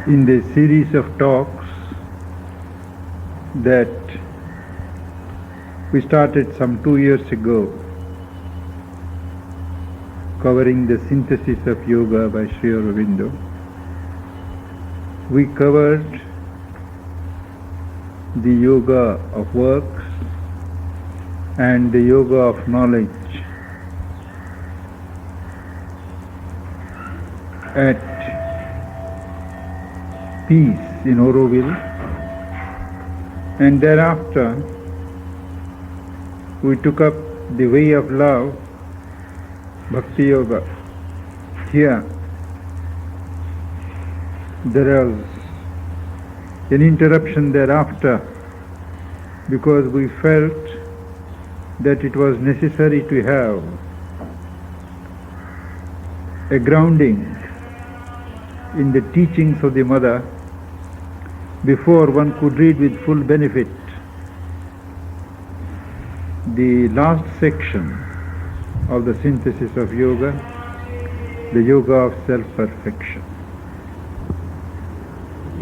in the series of talks that we started some 2 years ago, covering the synthesis of yoga by Sri Aurobindo. We covered the yoga of works and the yoga of knowledge at peace in Auroville, and thereafter we took up the way of love, Bhakti Yoga. Here there was an interruption thereafter because we felt that it was necessary to have a grounding in the teachings of the Mother before one could read with full benefit the last section of the synthesis of yoga, the yoga of self-perfection.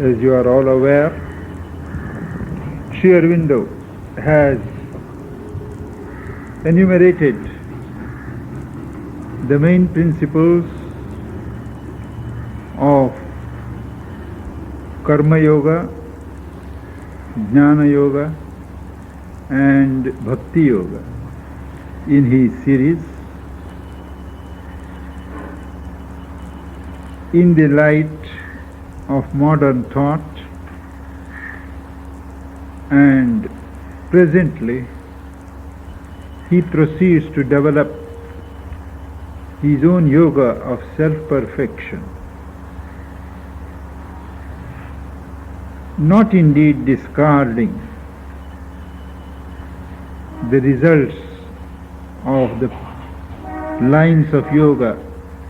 As you are all aware, Sri Aurobindo has enumerated the main principles of Karma Yoga, Jnana Yoga and Bhakti Yoga in his series in the light of modern thought, and presently he proceeds to develop his own yoga of self-perfection, not indeed discarding the results of the lines of yoga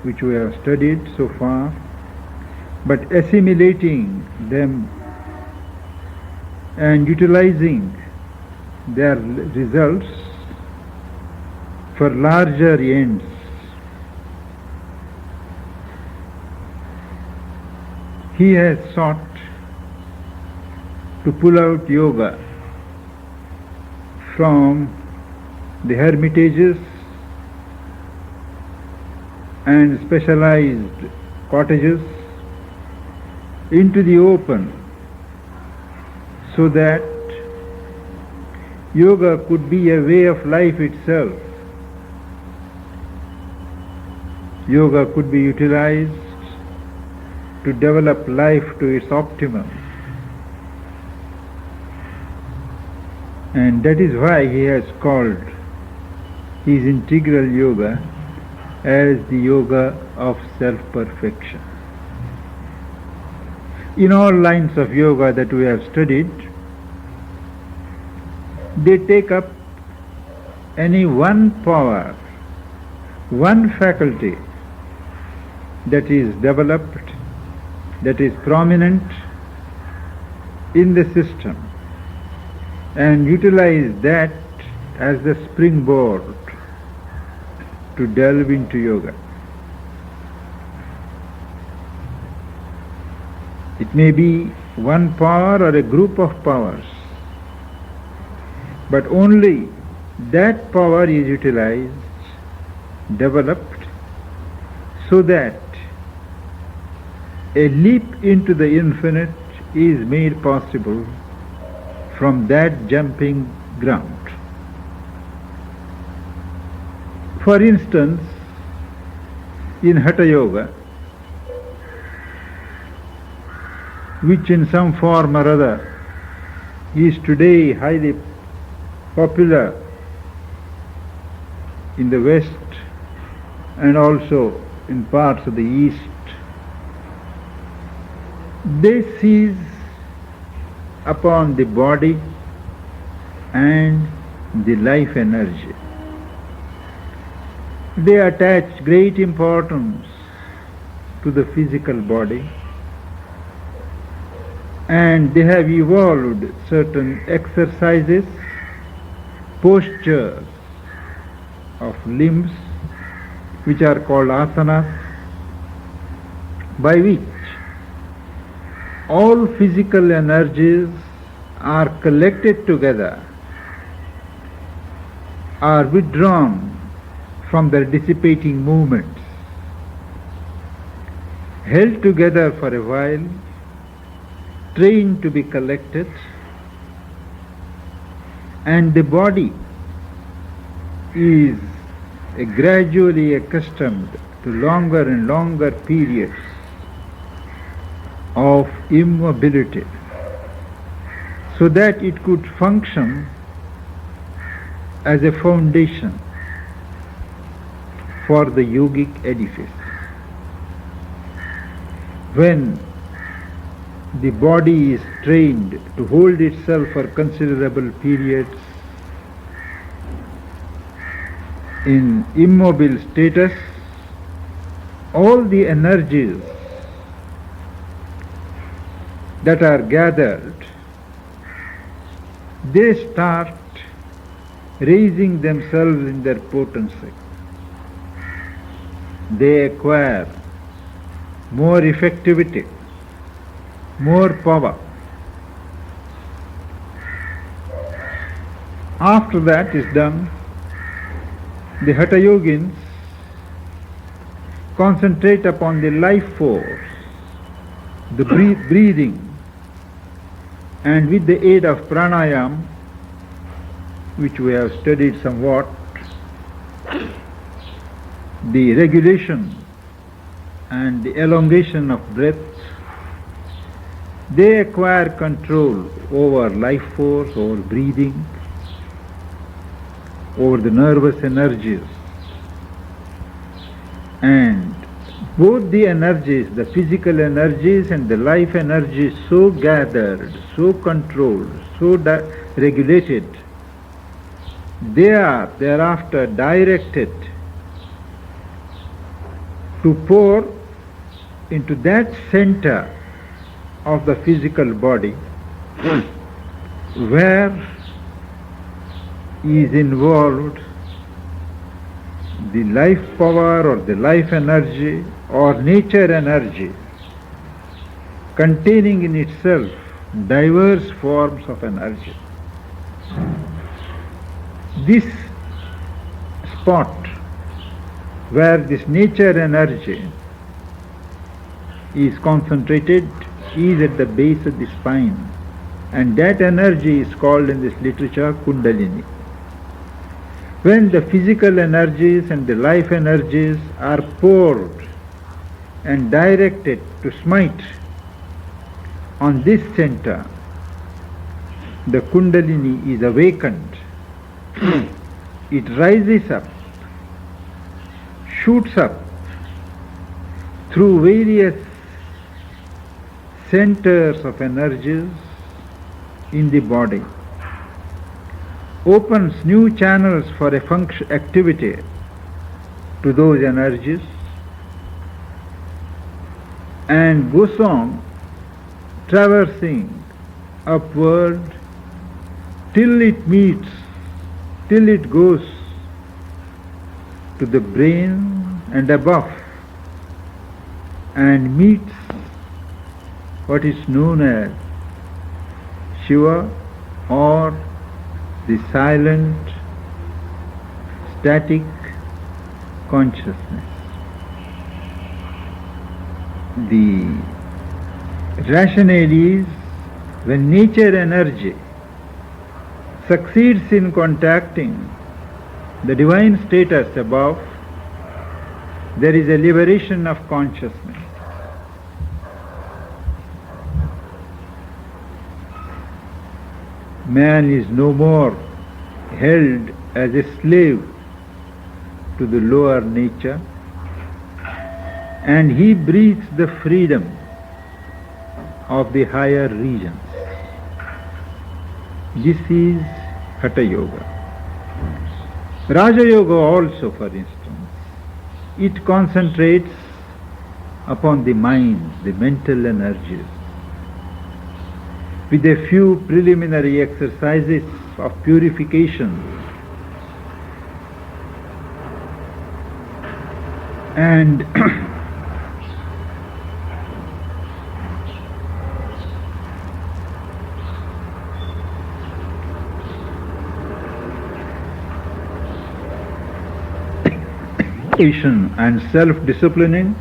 which we have studied so far, but assimilating them and utilizing their results for larger ends. He has sought to pull out yoga from the hermitages and specialized cottages into the open, so that yoga could be a way of life itself. Yoga could be utilized to develop life to its optimum. And that is why he has called his integral yoga as the yoga of self-perfection. In all lines of yoga that we have studied, they take up any one power, one faculty that is developed, that is prominent in the system, and utilize that as the springboard to delve into yoga. It may be one power or a group of powers, but only that power is utilized, developed, so that a leap into the infinite is made possible from that jumping ground. For instance, in Hatha Yoga, which in some form or other is today highly popular in the West and also in parts of the East, they seize upon the body and the life energy. They attach great importance to the physical body, and they have evolved certain exercises, postures of limbs which are called asanas, by which all physical energies are collected together, are withdrawn from their dissipating movements, held together for a while, trained to be collected, and the body is gradually accustomed to longer and longer periods of immobility, so that it could function as a foundation for the yogic edifice. When the body is trained to hold itself for considerable periods in immobile status, all the energies that are gathered, they start raising themselves in their potency. They acquire more effectivity, more power. After that is done, the Hatha Yogins concentrate upon the life force, the breathing, and with the aid of pranayam, which we have studied somewhat, the regulation and the elongation of breath, they acquire control over life force, over breathing, over the nervous energies. And both the energies, the physical energies and the life energies, so gathered, so controlled, so regulated, they are thereafter directed to pour into that center of the physical body where is involved the life power or the life energy or nature energy, containing in itself diverse forms of energy. This spot where this nature energy is concentrated is at the base of the spine, and that energy is called in this literature Kundalini. When the physical energies and the life energies are poured and directed to smite on this center, the Kundalini is awakened. It rises up, shoots up through various centers of energies in the body, opens new channels for a activity to those energies, and goes on traversing upward till it goes to the brain and above and meets what is known as Shiva, or the silent, static consciousness. The rationale is, when nature energy succeeds in contacting the divine status above, there is a liberation of consciousness. Man is no more held as a slave to the lower nature, and he breathes the freedom of the higher regions. This is Hatha Yoga. Raja Yoga also, for instance, it concentrates upon the mind, the mental energies, with a few preliminary exercises of purification and Meditation and self-disciplining,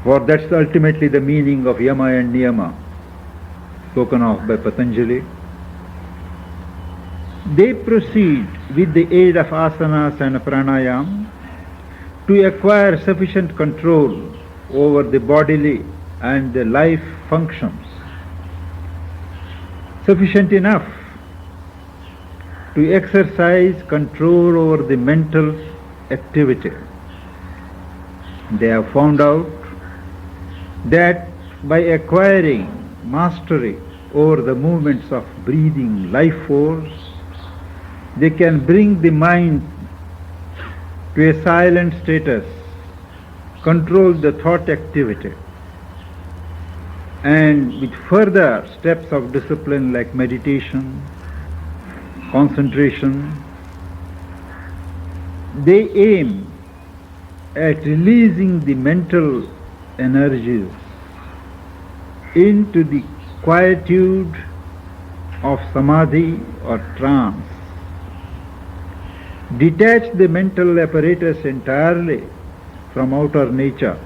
for that's ultimately the meaning of yama and niyama spoken of by Patanjali. They proceed with the aid of asanas and pranayam to acquire sufficient control over the bodily and the life functions, sufficient enough to exercise control over the mental activity. They have found out that by acquiring mastery over the movements of breathing life force, they can bring the mind to a silent status, control the thought activity, and with further steps of discipline like meditation, concentration, they aim at releasing the mental energies into the quietude of samadhi or trance. Detach the mental apparatus entirely from outer nature.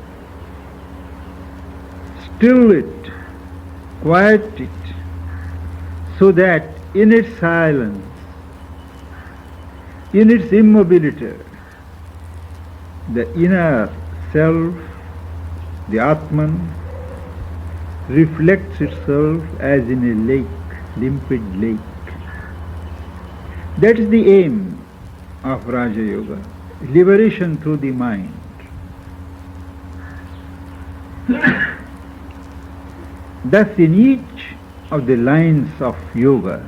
Still it, quiet it, so that in its silence, in its immobility, the inner self, the Atman, reflects itself as in a lake, limpid lake. That is the aim of Raja Yoga, liberation through the mind. Thus in each of the lines of yoga,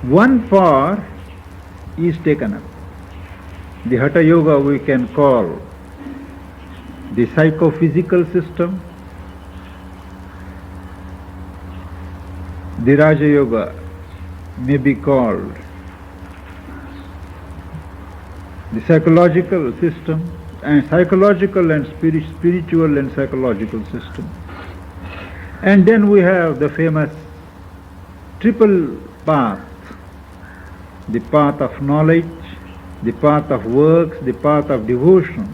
one part is taken up. The Hatha Yoga we can call the psychophysical system. The Raja Yoga may be called the psychological system, and psychological and spiritual and psychological system. And then we have the famous triple path, the path of knowledge, the path of works, the path of devotion,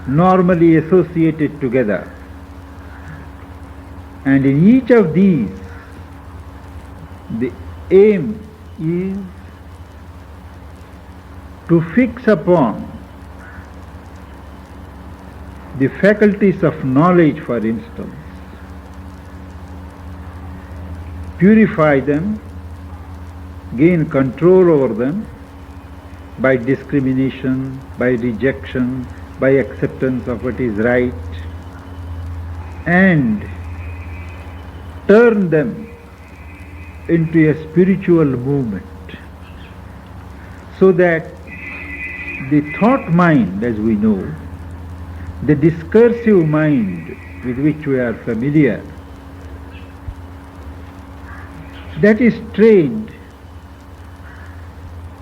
normally associated together. And in each of these, the aim is to fix upon the faculties of knowledge, for instance, purify them, gain control over them by discrimination, by rejection, by acceptance of what is right, and turn them into a spiritual movement, so that the thought mind, as we know, the discursive mind with which we are familiar, that is trained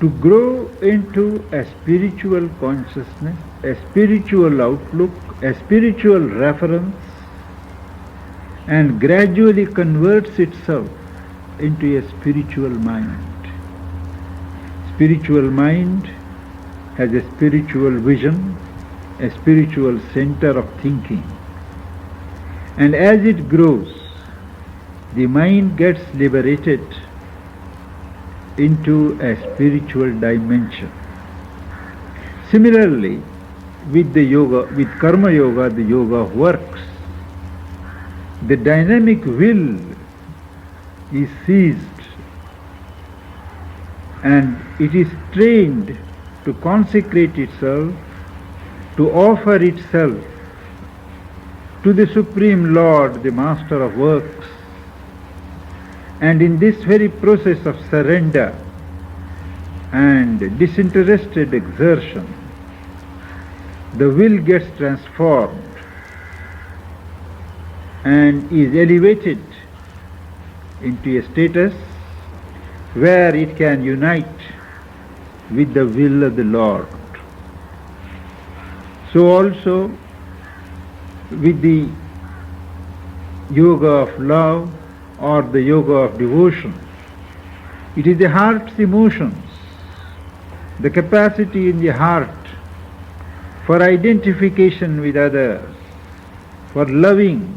to grow into a spiritual consciousness, a spiritual outlook, a spiritual reference, and gradually converts itself into a spiritual mind. Spiritual mind has a spiritual vision, a spiritual center of thinking. And as it grows, the mind gets liberated into a spiritual dimension. Similarly, with the yoga, with karma yoga, the yoga of works, the dynamic will is seized and it is trained to consecrate itself, to offer itself to the Supreme Lord, the Master of Works. And in this very process of surrender and disinterested exertion, the will gets transformed and is elevated into a status where it can unite with the will of the Lord. So also with the yoga of love or the yoga of devotion, it is the heart's emotions the capacity in the heart for identification with others, for loving.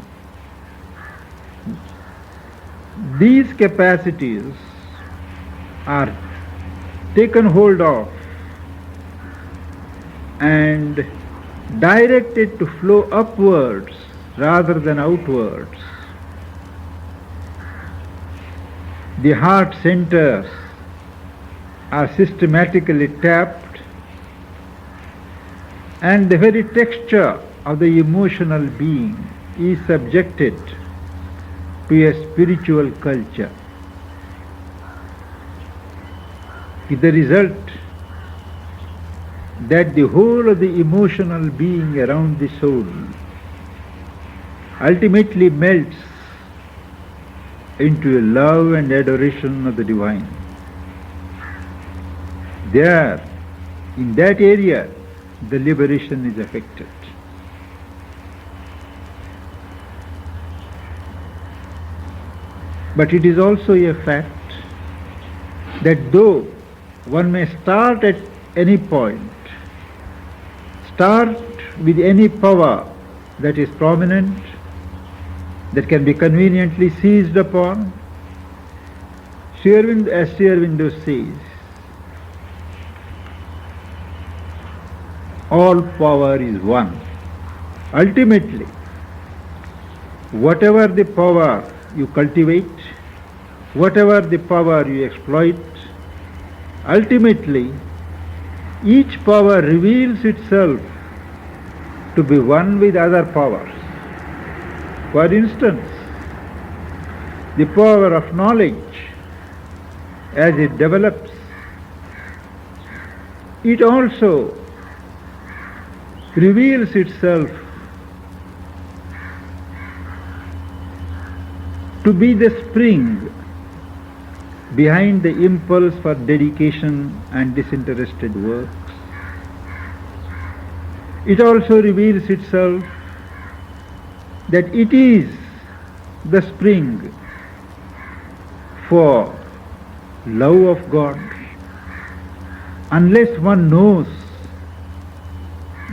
These capacities are taken hold of and directed to flow upwards rather than outwards. The heart centers are systematically tapped, and the very texture of the emotional being is subjected to a spiritual culture, with the result that the whole of the emotional being around the soul ultimately melts into a love and adoration of the divine. There, in that area, the liberation is effected. But it is also a fact that though one may start at any point, start with any power that is prominent, that can be conveniently seized upon, as Sri Aurobindo says, all power is one. Ultimately, whatever the power you cultivate, whatever the power you exploit, ultimately each power reveals itself to be one with other powers. For instance, the power of knowledge, as it develops, it also reveals itself to be the spring behind the impulse for dedication and disinterested works. It also reveals itself that it is the spring for love of God. Unless one knows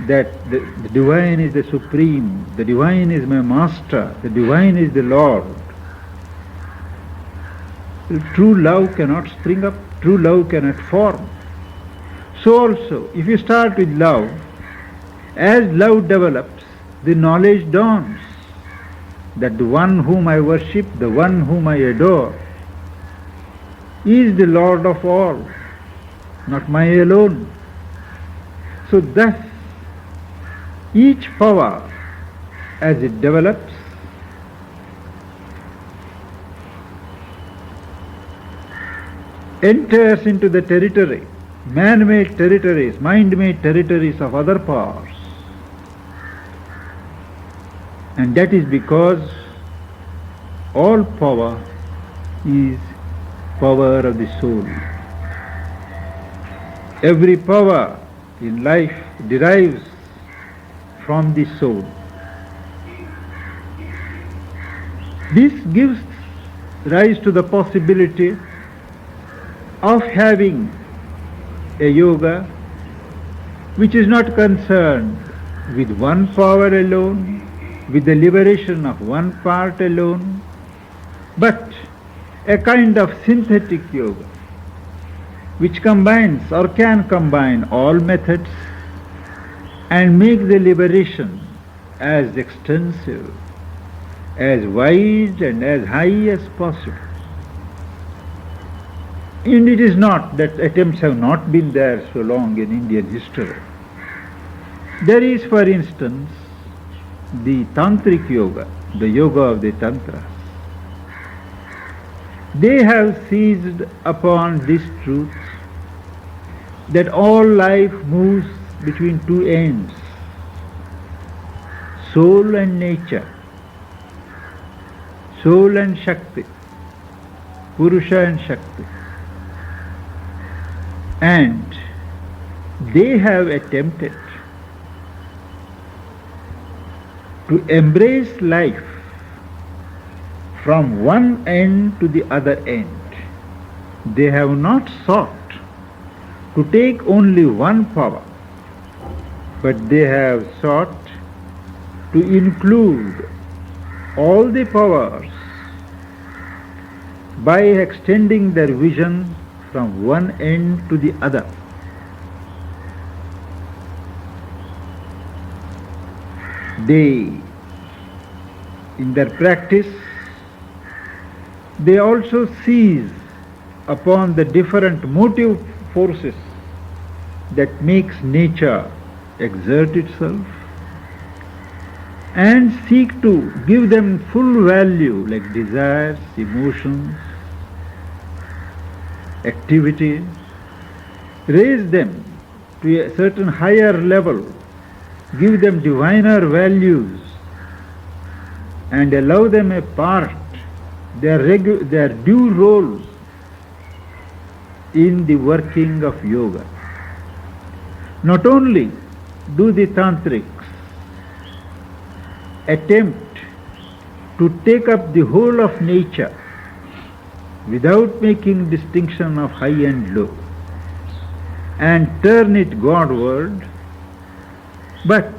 that the divine is the supreme, the divine is my master, the divine is the Lord, true love cannot spring up, true love cannot form. So also, if you start with love, as love develops, the knowledge dawns that the one whom I worship, the one whom I adore, is the Lord of all, not mine alone. So thus, each power, as it develops, enters into the territory, man-made territories, mind-made territories of other powers. And that is because all power is power of the soul. Every power in life derives from the soul. This gives rise to the possibility of having a yoga which is not concerned with one power alone, with the liberation of one part alone, but a kind of synthetic yoga which combines or can combine all methods and make the liberation as extensive, as wide and as high as possible. And it is not that attempts have not been there so long in Indian history. There is, for instance, the tantric yoga, the yoga of the tantras. They have seized upon this truth that all life moves between two ends, soul and nature, soul and Shakti, Purusha and Shakti. And they have attempted to embrace life from one end to the other end. They have not sought to take only one power, but they have sought to include all the powers by extending their vision from one end to the other. They, in their practice, they also seize upon the different motive forces that makes nature exert itself and seek to give them full value, like desires, emotions, activities, raise them to a certain higher level, give them diviner values, and allow them a part, their due roles in the working of yoga. Not only do the tantrics attempt to take up the whole of nature without making distinction of high and low and turn it Godward, but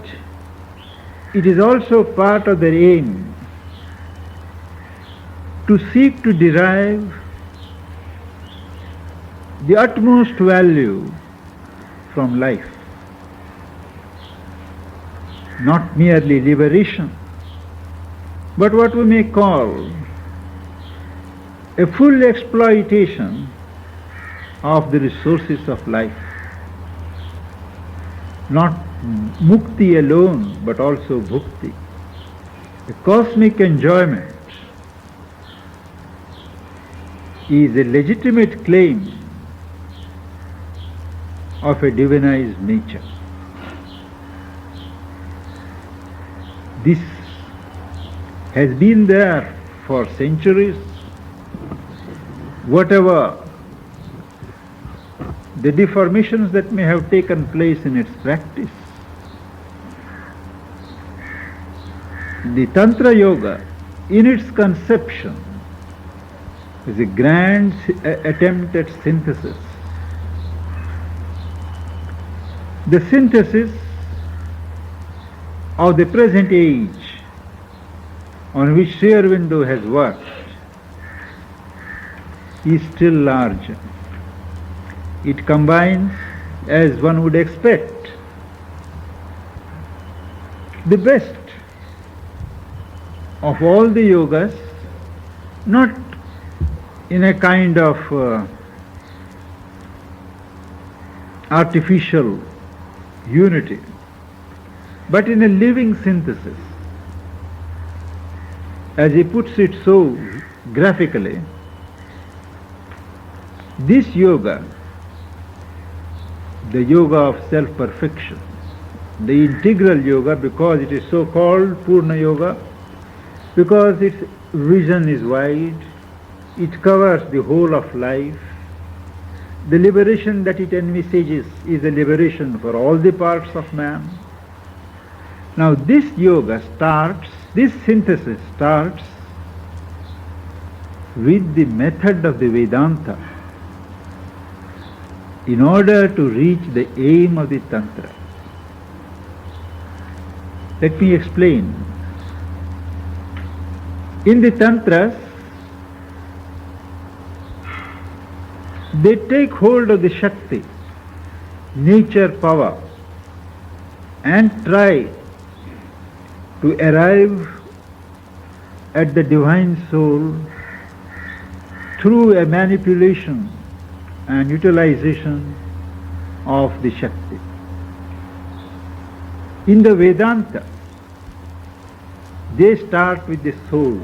it is also part of their aim to seek to derive the utmost value from life. Not merely liberation, but what we may call a full exploitation of the resources of life. Not mukti alone, but also bhukti, a cosmic enjoyment, is a legitimate claim of a divinized nature. This has been there for centuries. Whatever the deformations that may have taken place in its practice, the Tantra Yoga, in its conception, is a grand attempt at synthesis. The synthesis of the present age on which Sri Aurobindo has worked is still larger. It combines, as one would expect, the best of all the yogas, not in a kind of artificial unity, but in a living synthesis. As he puts it so graphically, this yoga, the yoga of self-perfection, the integral yoga, because it is so called Purna Yoga, because its vision is wide, it covers the whole of life. The liberation that it envisages is a liberation for all the parts of man. Now this yoga starts, this synthesis starts with the method of the Vedanta in order to reach the aim of the Tantra. Let me explain. In the Tantras, they take hold of the Shakti, nature power, and try to arrive at the divine soul through a manipulation and utilization of the Shakti. In the Vedanta, they start with the soul,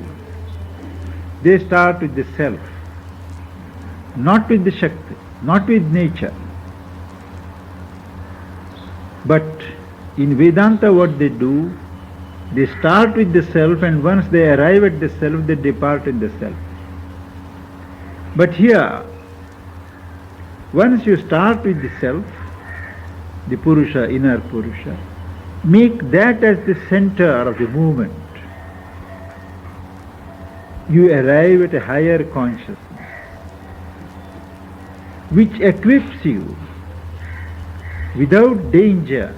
they start with the self, not with the Shakti, not with nature. But in Vedanta what they do, they start with the self, and once they arrive at the self, they depart in the self. But here, once you start with the self, the Purusha, inner Purusha, make that as the center of the movement. You arrive at a higher consciousness, which equips you without danger,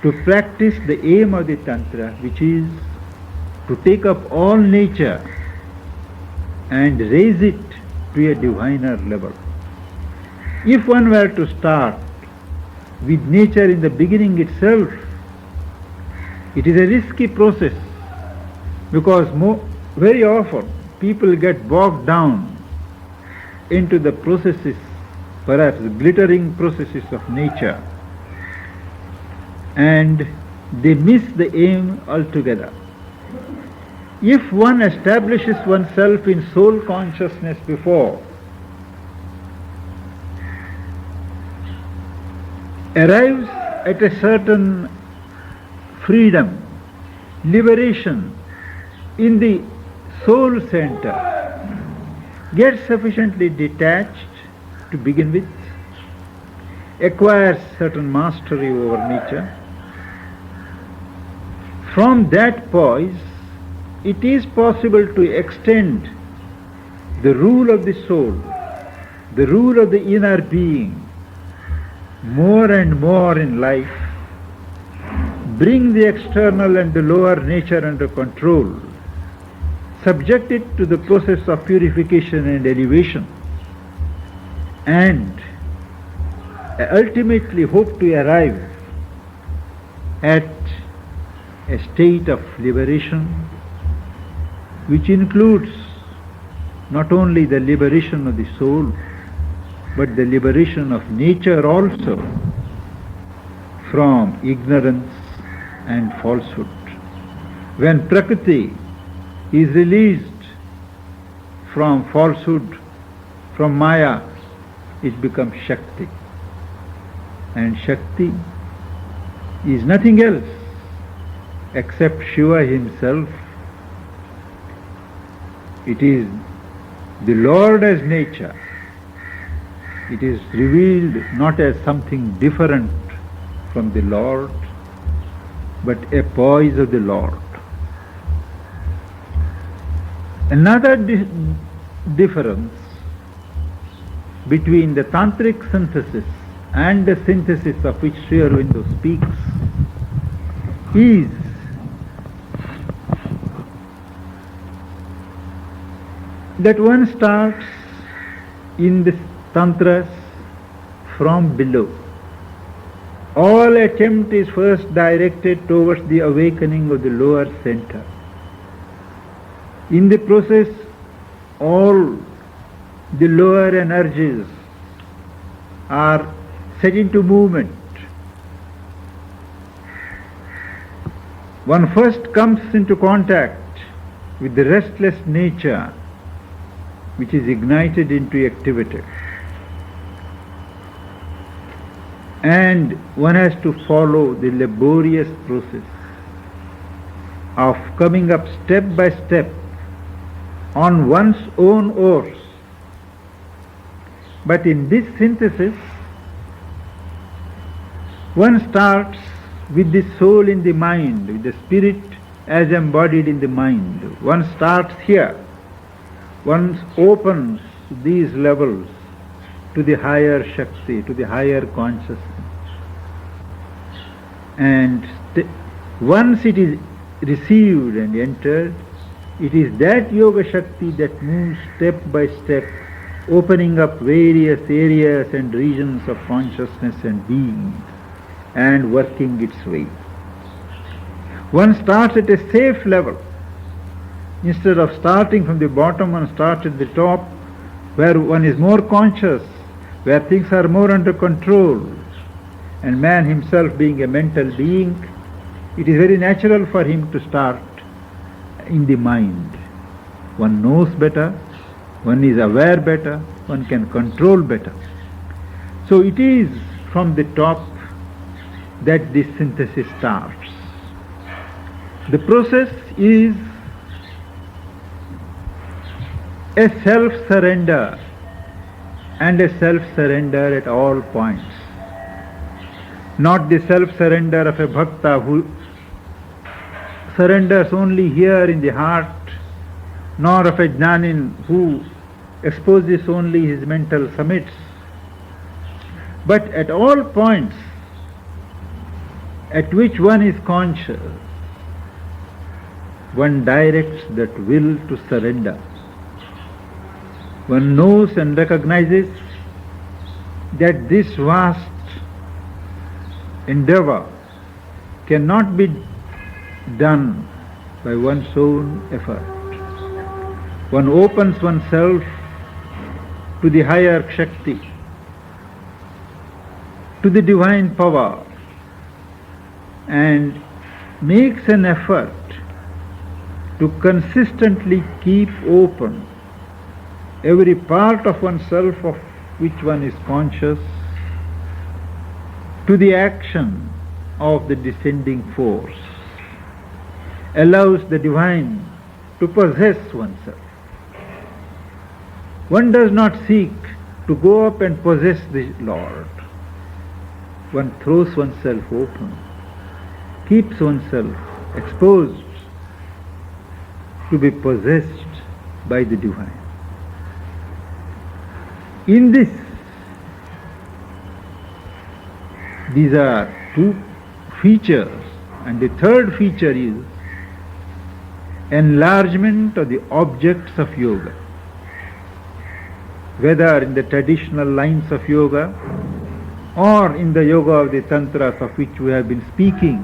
to practice the aim of the Tantra, which is to take up all nature and raise it to a diviner level. If one were to start with nature in the beginning itself, it is a risky process, because very often people get bogged down into the processes, perhaps glittering processes of nature, and they miss the aim altogether. If one establishes oneself in soul consciousness before, arrives at a certain freedom, liberation in the soul center, gets sufficiently detached to begin with, acquires certain mastery over nature. From that poise, it is possible to extend the rule of the soul, the rule of the inner being, more and more in life, bring the external and the lower nature under control, subject it to the process of purification and elevation, and ultimately hope to arrive at a state of liberation, which includes not only the liberation of the soul, but the liberation of nature also from ignorance and falsehood. When Prakriti is released from falsehood, from Maya, it becomes Shakti. And Shakti is nothing else except Shiva himself. It is the Lord as nature. It is revealed not as something different from the Lord, but a poise of the Lord. Another difference between the tantric synthesis and the synthesis of which Sri Aurobindo speaks is that one starts in the tantras from below. All attempt is first directed towards the awakening of the lower center. In the process, all the lower energies are set into movement. One first comes into contact with the restless nature which is ignited into activity. And one has to follow the laborious process of coming up step by step on one's own oars. But in this synthesis, one starts with the soul in the mind, with the spirit as embodied in the mind. One starts here. One opens these levels to the higher Shakti, to the higher consciousness. And once it is received and entered, it is that Yoga Shakti that moves step by step, opening up various areas and regions of consciousness and being, and working its way. One starts at a safe level. Instead of starting from the bottom, one starts at the top, where one is more conscious, where things are more under control. And man himself being a mental being, it is very natural for him to start in the mind. One knows better, one is aware better, one can control better. So it is from the top that this synthesis starts. The process is a self-surrender, and a self-surrender at all points. Not the self-surrender of a bhakta who surrenders only here in the heart, nor of a jnanin who exposes only his mental summits. But at all points at which one is conscious, one directs that will to surrender. One knows and recognizes that this vast endeavor cannot be done by one's own effort. One opens oneself to the higher Shakti, to the divine power, and makes an effort to consistently keep open every part of oneself of which one is conscious to the action of the descending force, allows the divine to possess oneself. One does not seek to go up and possess the Lord. One throws oneself open, keeps oneself exposed to be possessed by the divine. In this, these are two features, and the third feature is enlargement of the objects of yoga. Whether in the traditional lines of yoga or in the yoga of the tantras of which we have been speaking,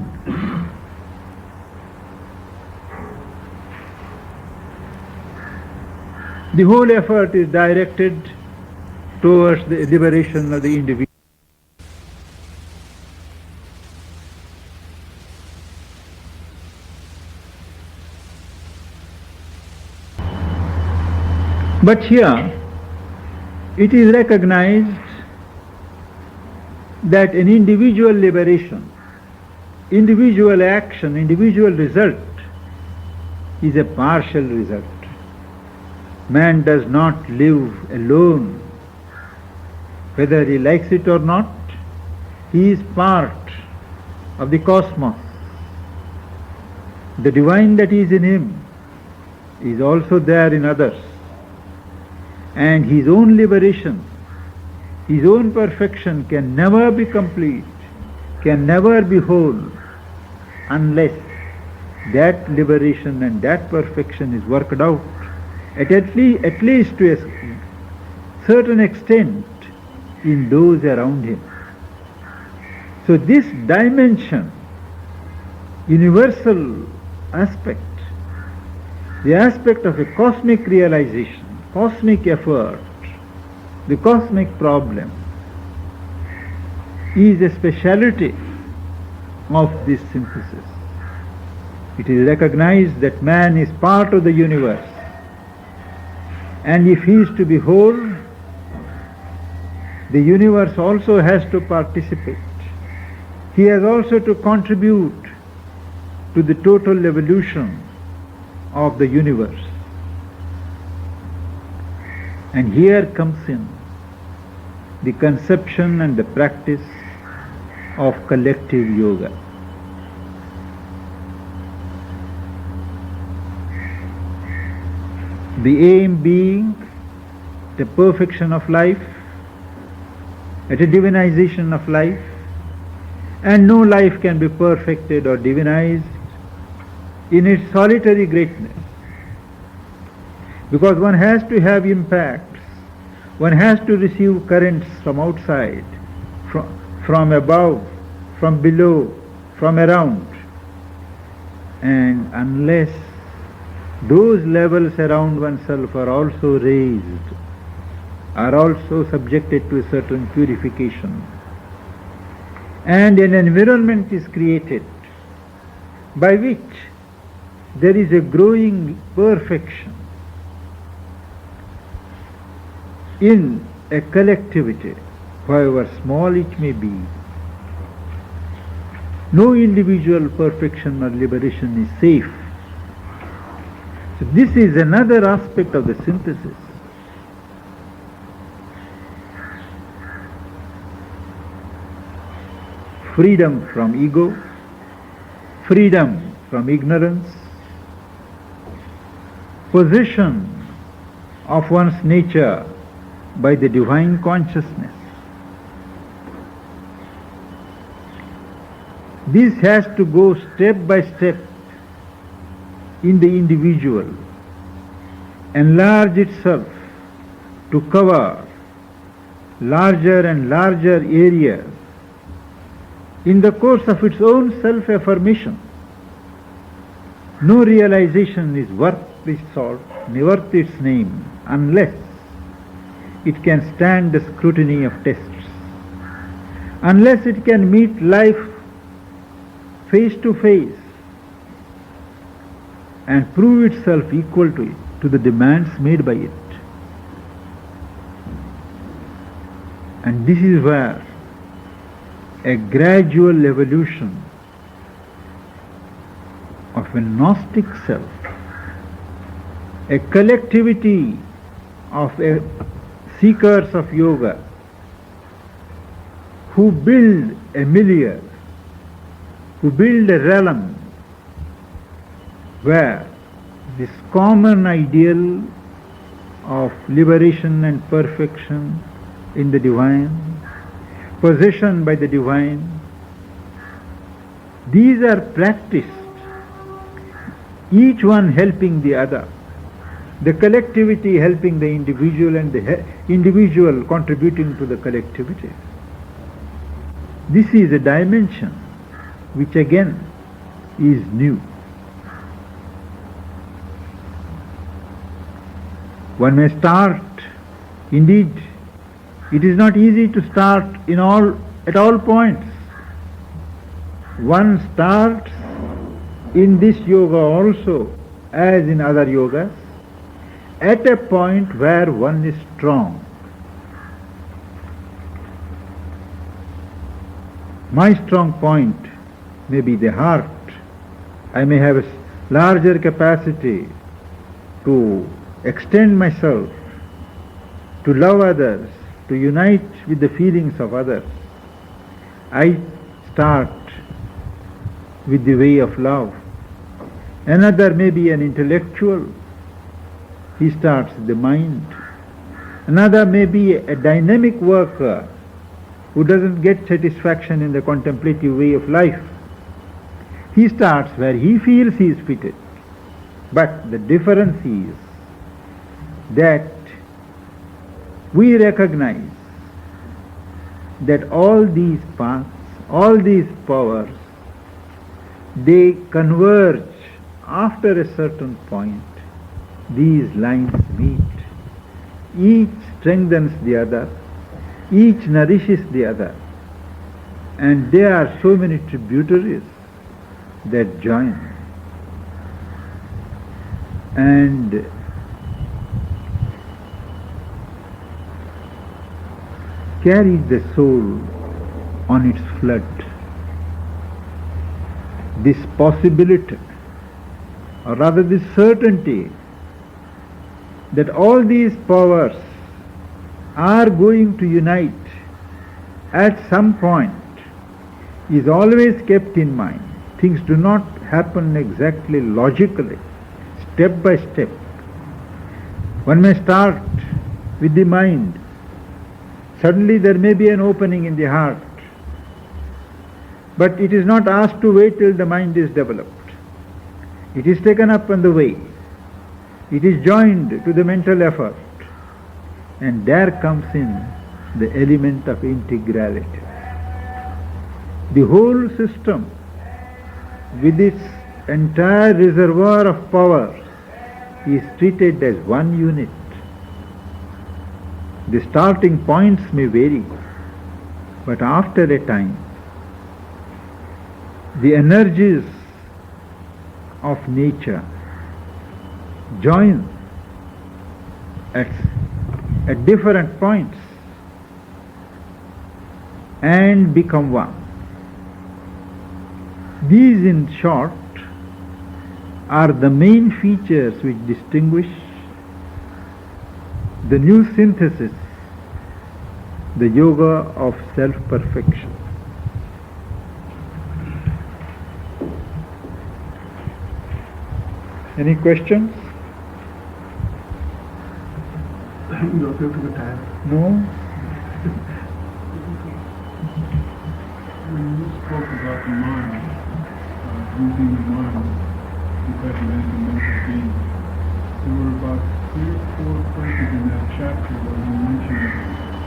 the whole effort is directed towards the liberation of the individual. But here, it is recognized that an individual liberation, individual action, individual result is a partial result. Man does not live alone. Whether he likes it or not, he is part of the cosmos. The divine that is in him is also there in others. And his own liberation, his own perfection can never be complete, can never be whole, unless that liberation and that perfection is worked out, at least to a certain extent, in those around him. So this dimension, universal aspect, the aspect of a cosmic realization, cosmic effort, the cosmic problem, is a speciality of this synthesis. It is recognized that man is part of the universe, and if he is to be whole, the universe also has to participate. He has also to contribute to the total evolution of the universe. And here comes in the conception and the practice of collective yoga. The aim being the perfection of life, a divinization of life, and no life can be perfected or divinized in its solitary greatness. Because one has to have impacts, one has to receive currents from outside, from above, from below, from around. And unless those levels around oneself are also raised, are also subjected to a certain purification, and an environment is created by which there is a growing perfection in a collectivity, however small it may be, no individual perfection or liberation is safe. So this is another aspect of the synthesis. Freedom from ego, freedom from ignorance, possession of one's nature by the divine consciousness. This has to go step by step in the individual, enlarge itself to cover larger and larger areas in the course of its own self-affirmation. No realization is worth its salt, worth its name, unless it can stand the scrutiny of tests, unless it can meet life face to face and prove itself equal to it, to the demands made by it. And this is where a gradual evolution of a Gnostic self, a collectivity of seekers of yoga who build a milieu, who build a realm where this common ideal of liberation and perfection in the divine, possession by the divine, these are practiced, each one helping the other, the collectivity helping the individual and the individual contributing to the collectivity. This is a dimension which again is new. One may start, indeed, it is not easy to start at all points. One starts in this yoga also, as in other yogas, at a point where one is strong. My strong point may be the heart. I may have a larger capacity to extend myself, to love others, to unite with the feelings of others. I start with the way of love. Another may be an intellectual. He starts with the mind. Another may be a dynamic worker who doesn't get satisfaction in the contemplative way of life. He starts where he feels he is fitted. But the difference is that we recognize that all these paths, all these powers, they converge after a certain point. These lines meet. Each strengthens the other, each nourishes the other, and there are so many tributaries that join. And carries the soul on its flood. This possibility, or rather this certainty, that all these powers are going to unite at some point is always kept in mind. Things do not happen exactly logically, step by step. One may start with the mind. Suddenly there may be an opening in the heart. But it is not asked to wait till the mind is developed. It is taken up on the way. It is joined to the mental effort. And there comes in the element of integrality. The whole system, with its entire reservoir of power, is treated as one unit. The starting points may vary, but after a time, the energies of nature join at different points and become one. These, in short, are the main features which distinguish the new synthesis, the yoga of self-perfection. Any questions? You appear to be tired. No? spoke about the mind, using the mind to represent the mental being. There were about 3 or 4 places in that chapter where he mentioned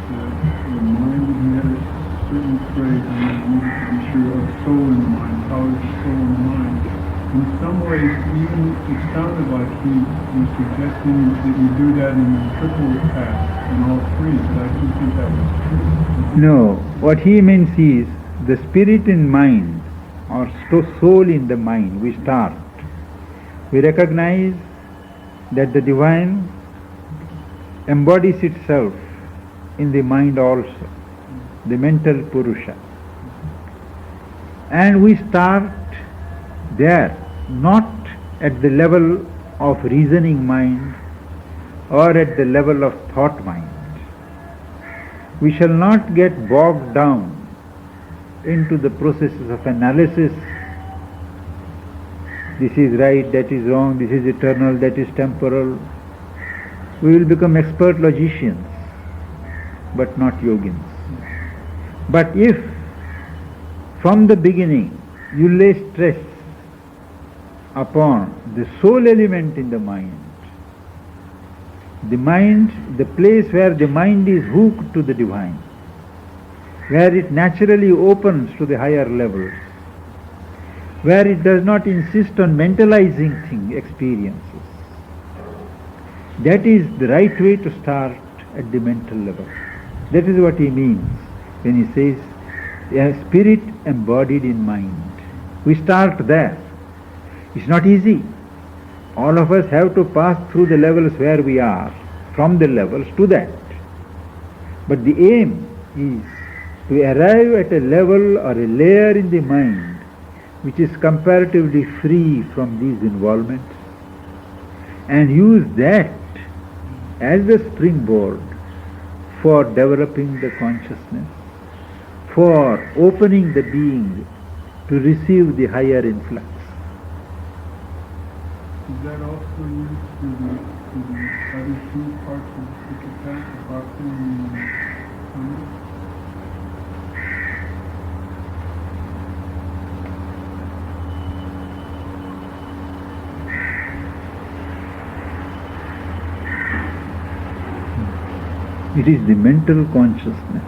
the mind. He had a certain phrase, and I needed to be sure, of soul in the mind. How is the soul in the mind? In some ways, even it sounded like he was suggesting that you do that in the triple path, in all three, but I didn't think that was true. No, what he means is the spirit in mind or soul in the mind. We start. We recognize that the divine embodies itself in the mind also, the mental Purusha. And we start there, not at the level of reasoning mind or at the level of thought mind. We shall not get bogged down into the processes of analysis. This is right, that is wrong, this is eternal, that is temporal. We will become expert logicians, but not yogins. But if from the beginning you lay stress upon the soul element in the mind, the place where the mind is hooked to the divine, where it naturally opens to the higher levels, where it does not insist on mentalizing experiences. That is the right way to start at the mental level. That is what he means when he says a spirit embodied in mind. We start there. It's not easy. All of us have to pass through the levels where we are, from the levels to that. But the aim is to arrive at a level or a layer in the mind which is comparatively free from these involvements, and use that as the springboard for developing the consciousness, for opening the being to receive the higher influx. Is that also used for the other 2 parts of the second path, the bhakti and the karma? It is the mental consciousness.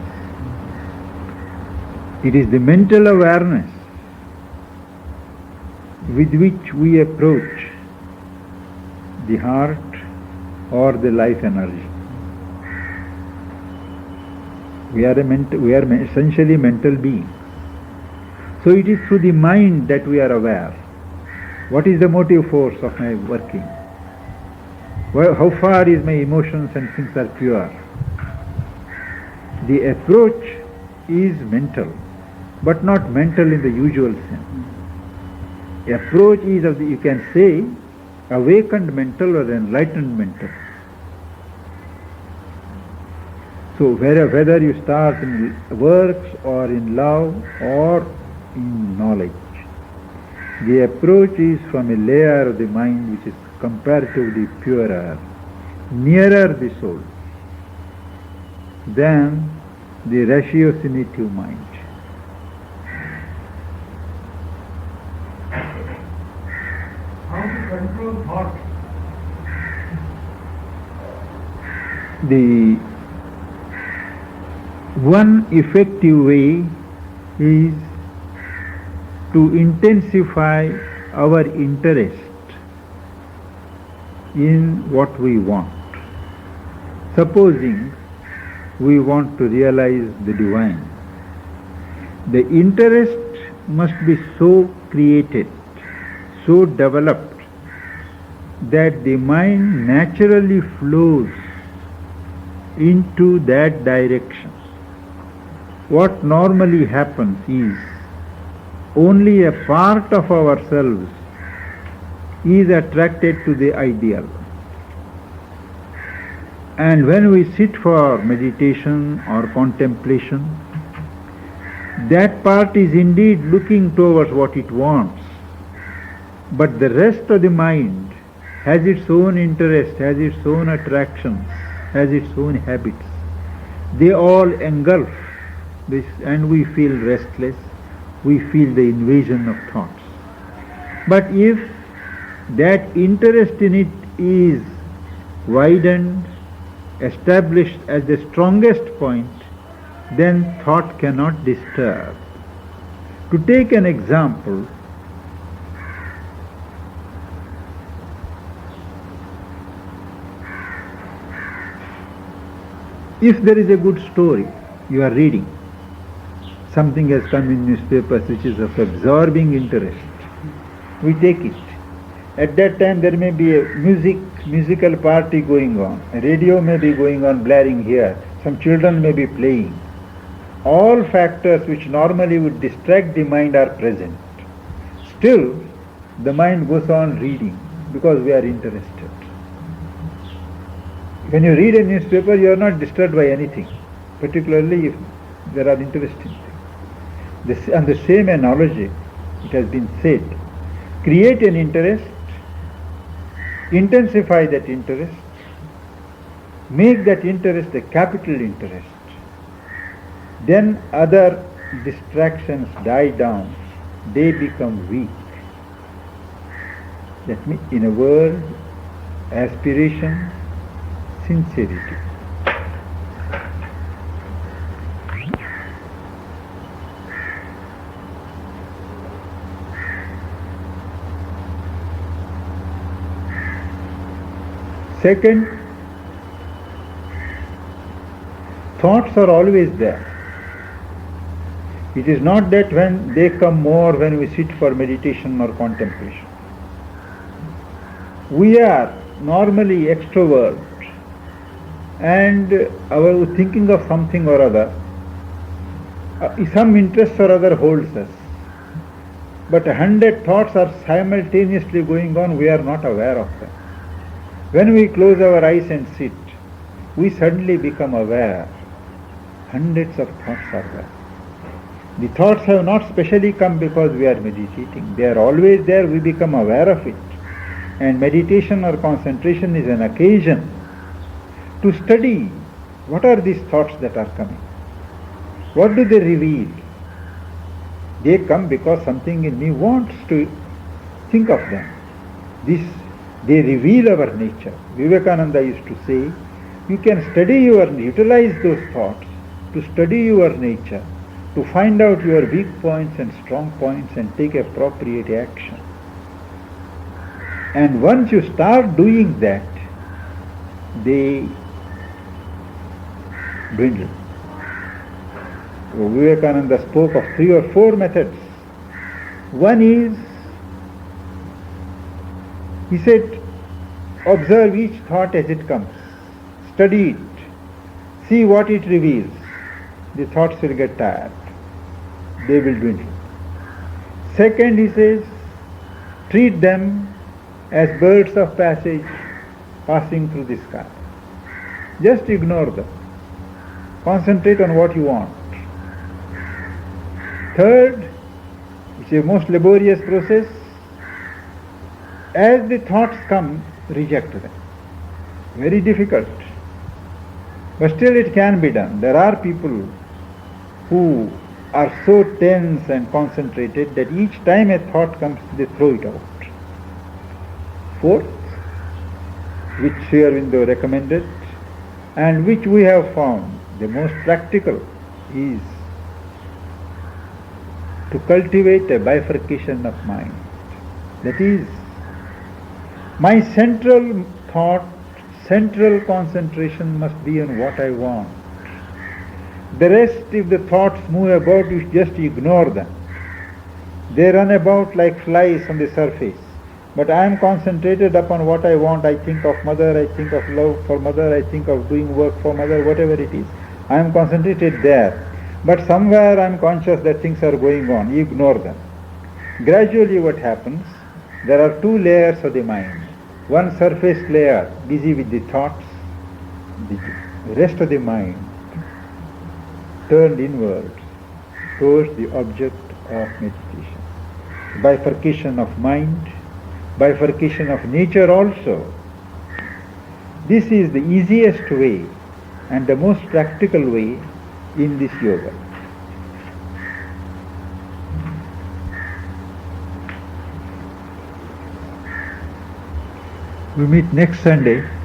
It is the mental awareness with which we approach the heart or the life energy. We are essentially mental beings. So it is through the mind that we are aware. What is the motive force of my working? How far is my emotions and things are pure? The approach is mental, but not mental in the usual sense. The approach is of the, you can say, awakened mental or enlightened mental. So whether you start in works or in love or in knowledge, the approach is from a layer of the mind which is comparatively purer, nearer the soul than the ratiocinative mind. How to control thought? The one effective way is to intensify our interest in what we want. Supposing we want to realize the divine, the interest must be so created, so developed, that the mind naturally flows into that direction. What normally happens is only a part of ourselves is attracted to the ideal. And when we sit for meditation or contemplation, that part is indeed looking towards what it wants, but the rest of the mind has its own interest, has its own attractions, has its own habits. They all engulf this, and we feel restless, we feel the invasion of thoughts. But if that interest in it is widened, established as the strongest point, then thought cannot disturb. To take an example, if there is a good story you are reading, something has come in newspapers which is of absorbing interest, we take it. At that time there may be a musical party going on, a radio may be going on blaring here, some children may be playing. All factors which normally would distract the mind are present. Still, the mind goes on reading because we are interested. When you read a newspaper, you are not disturbed by anything, particularly if there are interesting things. On the same analogy, it has been said, create an interest, intensify that interest, make that interest a capital interest. Then other distractions die down, they become weak. That means, in a word, aspiration, sincerity. Second, thoughts are always there. It is not that when they come more when we sit for meditation or contemplation. We are normally extroverts and our thinking of something or other, some interest or other holds us. But 100 thoughts are simultaneously going on, we are not aware of them. When we close our eyes and sit, we suddenly become aware. Hundreds of thoughts are there. The thoughts have not specially come because we are meditating. They are always there, we become aware of it. And meditation or concentration is an occasion to study what are these thoughts that are coming. What do they reveal? They come because something in me wants to think of them. They reveal our nature. Vivekananda used to say, you can utilize those thoughts to study your nature, to find out your weak points and strong points and take appropriate action. And once you start doing that, they dwindle. So Vivekananda spoke of 3 or 4 methods. One is, he said, observe each thought as it comes. Study it. See what it reveals. The thoughts will get tired. They will dwindle. Second, he says, treat them as birds of passage passing through the sky. Just ignore them. Concentrate on what you want. Third, it's a most laborious process. As the thoughts come, reject them. Very difficult. But still it can be done. There are people who are so tense and concentrated that each time a thought comes, they throw it out. Fourth, which Sri Aurobindo recommended, and which we have found the most practical, is to cultivate a bifurcation of mind. That is, my central thought, central concentration must be on what I want. The rest, if the thoughts move about, you just ignore them. They run about like flies on the surface. But I am concentrated upon what I want. I think of mother, I think of love for mother, I think of doing work for mother, whatever it is. I am concentrated there. But somewhere I am conscious that things are going on. You ignore them. Gradually what happens, there are 2 layers of the mind. One surface layer busy with the thoughts, the rest of the mind turned inward towards the object of meditation. Bifurcation of mind, bifurcation of nature also. This is the easiest way and the most practical way in this yoga. We meet next Sunday